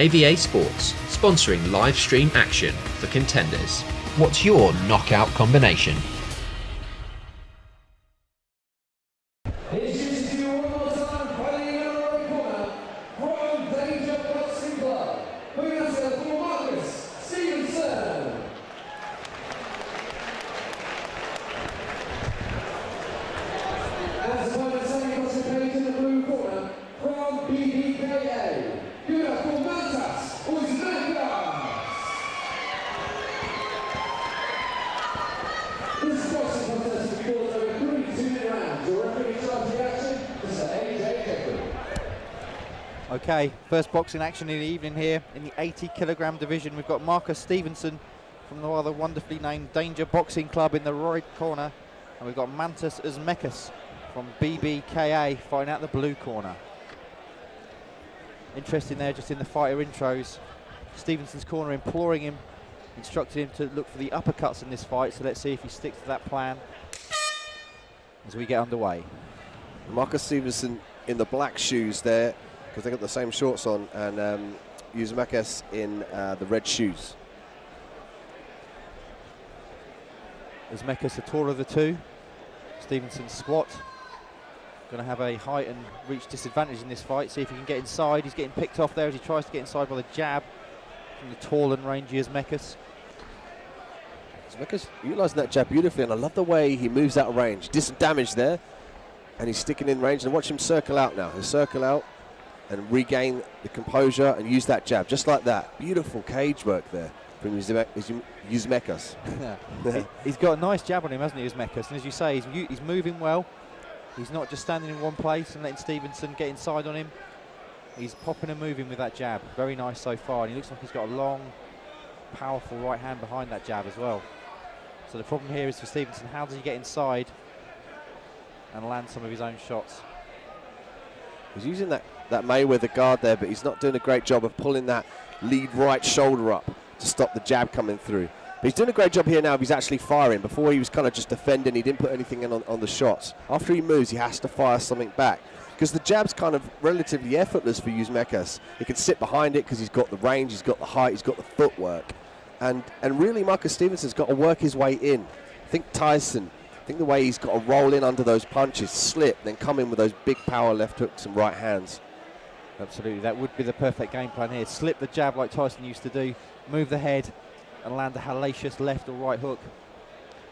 AVA Sports, sponsoring live stream action for Contenders. What's your knockout combination? Okay, first boxing action in the evening here in the 80kg division. We've got Marcus Stevenson from the rather wonderfully named Danger Boxing Club in the right corner, and we've got Mantas UZEMECKAS from BBKA fighting out the blue corner. Interesting there, just in the fighter intros. Stevenson's corner imploring him, instructed him to look for the uppercuts in this fight, so let's see if he sticks to that plan as we get underway. Marcus Stevenson in the black shoes there, because they've got the same shorts on, and UZEMECKAS in the red shoes. UZEMECKAS the taller of the two. Stevenson's squat. Going to have a height and reach disadvantage in this fight. See if he can get inside. He's getting picked off there as he tries to get inside by the jab from the tall and rangy UZEMECKAS. UZEMECKAS utilising that jab beautifully, and I love the way he moves out of range. Decent damage there, and he's sticking in range. And watch him circle out now. He'll circle out and regain the composure and use that jab, just like that. Beautiful cage work there from UZEMECKAS. He's got a nice jab on him, hasn't he, UZEMECKAS? And as you say, he's moving well. He's not just standing in one place and letting Stevenson get inside on him. He's popping and moving with that jab. Very nice so far. And he looks like he's got a long, powerful right hand behind that jab as well. So the problem here is for Stevenson, how does he get inside and land some of his own shots? He's using that Mayweather guard there, but he's not doing a great job of pulling that lead right shoulder up to stop the jab coming through. But he's doing a great job here now. He's actually firing. Before he was kind of just defending. He didn't put anything in on the shots. After he moves, he has to fire something back, because the jab's kind of relatively effortless for UZEMECKAS. He can sit behind it because he's got the range, he's got the height, he's got the footwork. And really, Marcus Stevenson's got to work his way in. Think Tyson. I think the way he's got to roll in under those punches, slip, then come in with those big power left hooks and right hands. Absolutely, that would be the perfect game plan here. Slip the jab like Tyson used to do, move the head and land a hellacious left or right hook.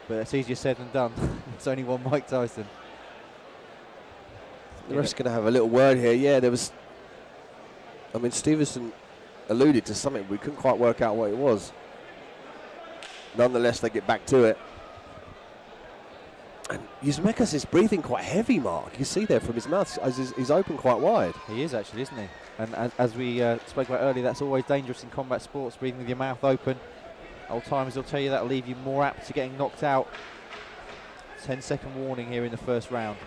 But that's easier said than done. It's only one Mike Tyson. The ref's going to have a little word here. Yeah, there was... I mean, Stevenson alluded to something. We couldn't quite work out what it was. Nonetheless, they get back to it. And UZEMECKAS is breathing quite heavy, Mark. You see there from his mouth, he's open quite wide. He is actually, isn't he? And as we spoke about earlier, that's always dangerous in combat sports, breathing with your mouth open. Old timers will tell you that'll leave you more apt to getting knocked out. 10-second warning here in the first round.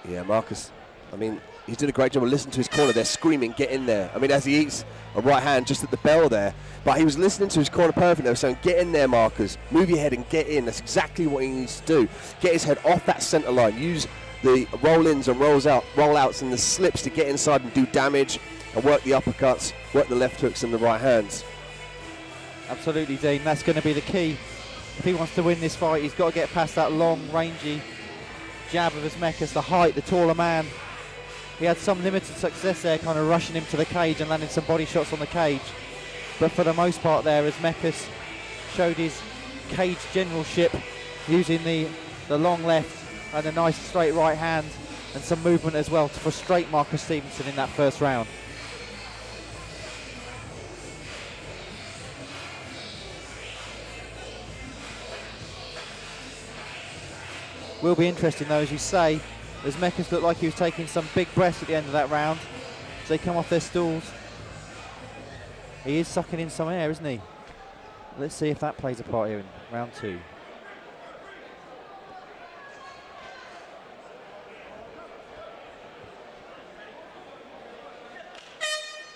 Yeah, Marcus, I mean, he's doing a great job of listening to his corner. They're screaming, get in there. I mean, as he eats a right hand just at the bell there, but he was listening to his corner perfectly. They were saying, get in there, Marcus. Move your head and get in. That's exactly what he needs to do. Get his head off that center line. Use the roll-ins and roll-outs and the slips to get inside and do damage, and work the uppercuts, work the left hooks and the right hands. Absolutely, Dean. That's going to be the key. If he wants to win this fight, he's got to get past that long, rangy jab of UZEMECKAS, the height, the taller man. He had some limited success there, kind of rushing him to the cage and landing some body shots on the cage. But for the most part there, UZEMECKAS showed his cage generalship, using the long left and a nice straight right hand and some movement as well to frustrate Marcus Stevenson in that first round. Will be interesting though, as you say, as UZEMECKAS looked like he was taking some big breaths at the end of that round as they come off their stools. He is sucking in some air, isn't he? Let's see if that plays a part here in round two.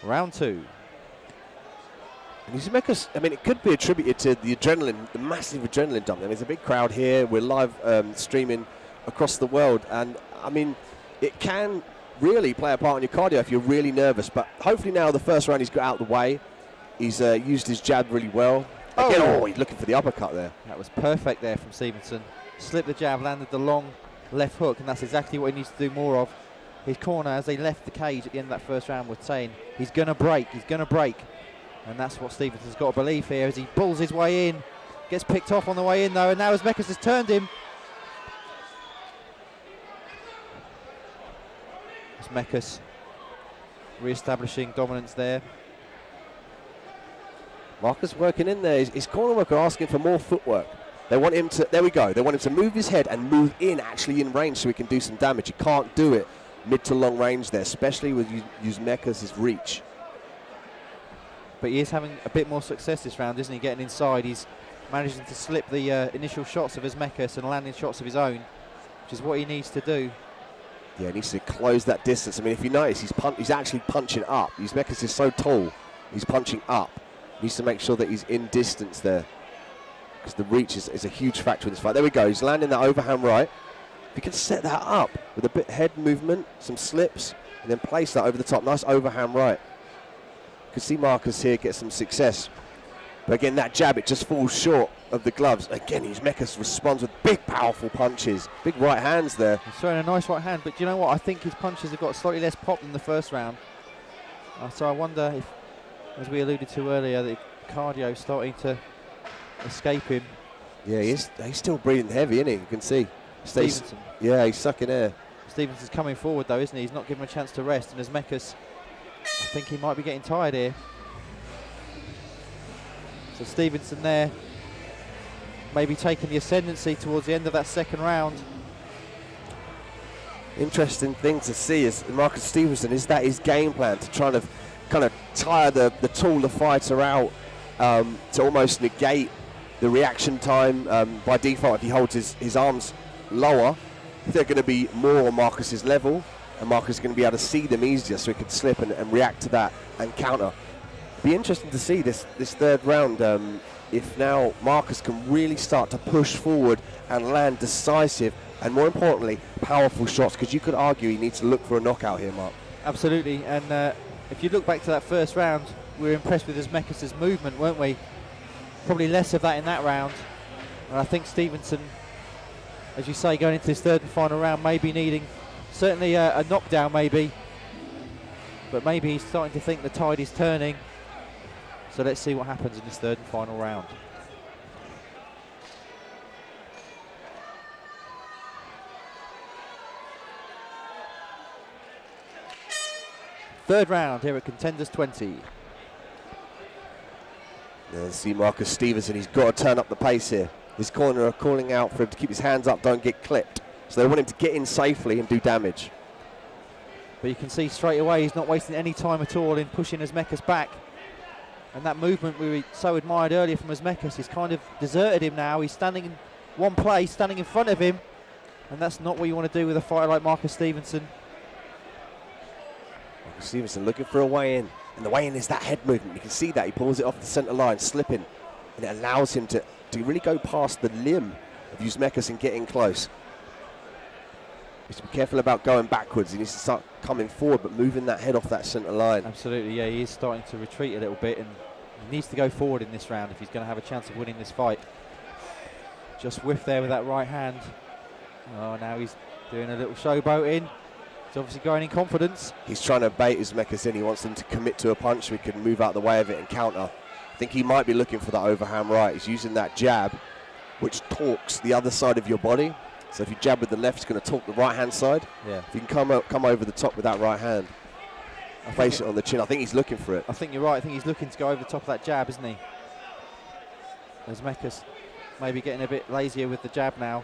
Round two. And UZEMECKAS, I mean, it could be attributed to the adrenaline, the massive adrenaline dump. I mean, there's a big crowd here. We're live streaming across the world. And, I mean, it can really play a part on your cardio if you're really nervous. But hopefully now the first round he's got out of the way. He's used his jab really well. Again, he's looking for the uppercut there. That was perfect there from Stevenson. Slipped the jab, landed the long left hook, and that's exactly what he needs to do more of. His corner, as they left the cage at the end of that first round, was saying he's going to break, he's going to break. And that's what Stevenson's got to believe here as he bulls his way in. Gets picked off on the way in though, and now UZEMECKAS has turned him. UZEMECKAS re-establishing dominance there. Marcus working in there. His corner worker asking for more footwork. They want him to, there we go, they want him to move his head and move in actually in range so he can do some damage. He can't do it mid to long range there, especially with UZEMECKAS' reach. But he is having a bit more success this round, isn't he? Getting inside, he's managing to slip the initial shots of UZEMECKAS and landing shots of his own, which is what he needs to do. Yeah, he needs to close that distance. I mean, if you notice, he's actually punching up. UZEMECKAS is so tall, he's punching up. He needs to make sure that he's in distance there, because the reach is a huge factor in this fight. There we go, he's landing that overhand right. If you can set that up with a bit head movement, some slips, and then place that over the top, nice overhand right. You can see Marcus here get some success. But again, that jab, it just falls short of the gloves. Again, UZEMECKAS responds with big, powerful punches. Big right hands there. He's throwing a nice right hand, but do you know what? I think his punches have got slightly less pop than the first round. So I wonder if, as we alluded to earlier, the cardio starting to escape him. Yeah, he's still breathing heavy, isn't he? You can see. Stevenson. Yeah, he's sucking air. Stevenson's coming forward though, isn't he? He's not giving him a chance to rest, and UZEMECKAS, I think he might be getting tired here. So Stevenson there, maybe taking the ascendancy towards the end of that second round. Interesting thing to see is Marcus Stevenson, is that his game plan to try to kind of tire the taller fighter out, to almost negate the reaction time by default. If he holds his arms lower, they're going to be more on Marcus's level, and Marcus is going to be able to see them easier, so he can slip and react to that and counter. Be interesting to see this third round, if now Marcus can really start to push forward and land decisive and, more importantly, powerful shots, because you could argue he needs to look for a knockout here, Mark. Absolutely, and if you look back to that first round, we were impressed with UZEMECKAS' movement, weren't we? Probably less of that in that round, and I think Stevenson, as you say, going into this third and final round, maybe needing certainly a knockdown maybe, but maybe he's starting to think the tide is turning. So let's see what happens in this third and final round. Third round here at Contenders 20. Let's see Marcus Stevenson, he's got to turn up the pace here. His corner are calling out for him to keep his hands up, don't get clipped. So they want him to get in safely and do damage. But you can see straight away he's not wasting any time at all in pushing UZEMECKAS back. And that movement we so admired earlier from UZEMECKAS, he's kind of deserted him now. He's standing in one place, standing in front of him. And that's not what you want to do with a fighter like Marcus Stevenson. Marcus Stevenson looking for a way in. And the way in is that head movement. You can see that. He pulls it off the centre line, slipping. And it allows him to really go past the limb of UZEMECKAS and get in close. He needs to be careful about going backwards. He needs to start coming forward, but moving that head off that centre line. Absolutely, yeah, he is starting to retreat a little bit, and he needs to go forward in this round if he's going to have a chance of winning this fight. Just whiffed there with that right hand. Oh, now he's doing a little showboating. He's obviously going in confidence. He's trying to bait UZEMECKAS in. He wants them to commit to a punch so he can move out the way of it and counter. I think he might be looking for that overhand right. He's using that jab, which torques the other side of your body. So if you jab with the left, it's going to torque the right-hand side. Yeah. If you can come over the top with that right hand, place it on the chin. I think he's looking for it. I think you're right. I think he's looking to go over the top of that jab, isn't he? UZEMECKAS maybe getting a bit lazier with the jab now.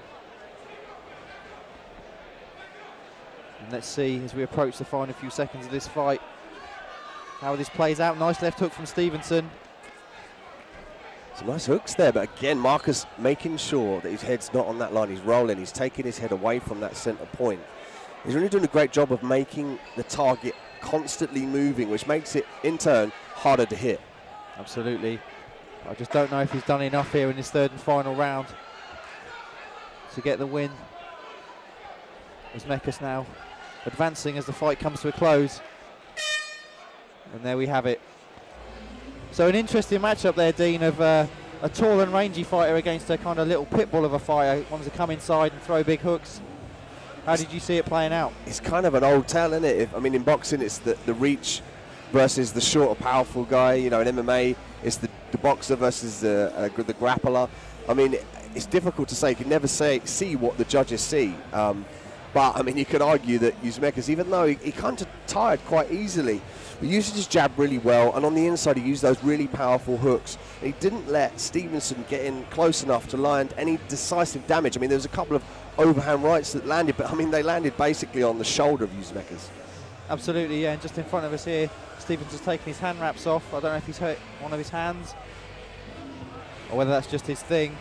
And let's see, as we approach the final few seconds of this fight, how this plays out. Nice left hook from Stevenson. Some nice hooks there, but again, Marcus making sure that his head's not on that line. He's rolling, he's taking his head away from that centre point. He's really doing a great job of making the target constantly moving, which makes it, in turn, harder to hit. Absolutely. I just don't know if he's done enough here in this third and final round to get the win. UZEMECKAS now advancing as the fight comes to a close. And there we have it. So an interesting matchup there, Dean, of a tall and rangy fighter against a kind of little pit bull of a fighter. Wants to come inside and throw big hooks. How did you see it playing out? It's kind of an old tale, isn't it? I mean, in boxing, it's the reach versus the shorter, powerful guy. You know, in MMA, it's the boxer versus the grappler. I mean, it's difficult to say. You can never see what the judges see. But, I mean, you could argue that UZEMECKAS, even though he kind of tired quite easily, he used his jab really well, and on the inside he used those really powerful hooks. He didn't let STEVENSON get in close enough to land any decisive damage. I mean, there was a couple of overhand rights that landed, but, I mean, they landed basically on the shoulder of UZEMECKAS. Absolutely, yeah, and just in front of us here, Stevenson's taking his hand wraps off. I don't know if he's hurt one of his hands, or whether that's just his thing.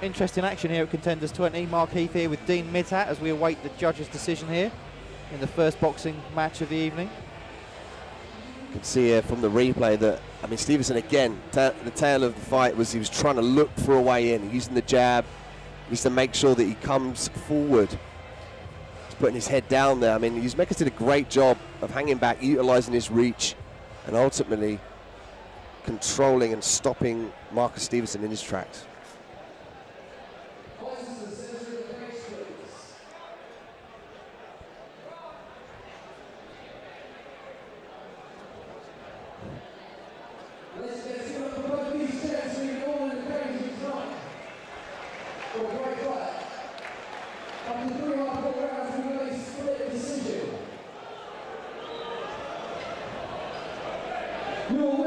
Interesting action here at Contenders 20. Mark Heath here with Dean Mittat as we await the judge's decision here in the first boxing match of the evening. You can see here from the replay that, I mean, Stevenson again, the tail of the fight was he was trying to look for a way in, using the jab. He needs to make sure that he comes forward. He's putting his head down there. I mean, UZEMECKAS did a great job of hanging back, utilising his reach, and ultimately controlling and stopping Marcus Stevenson in his tracks. Your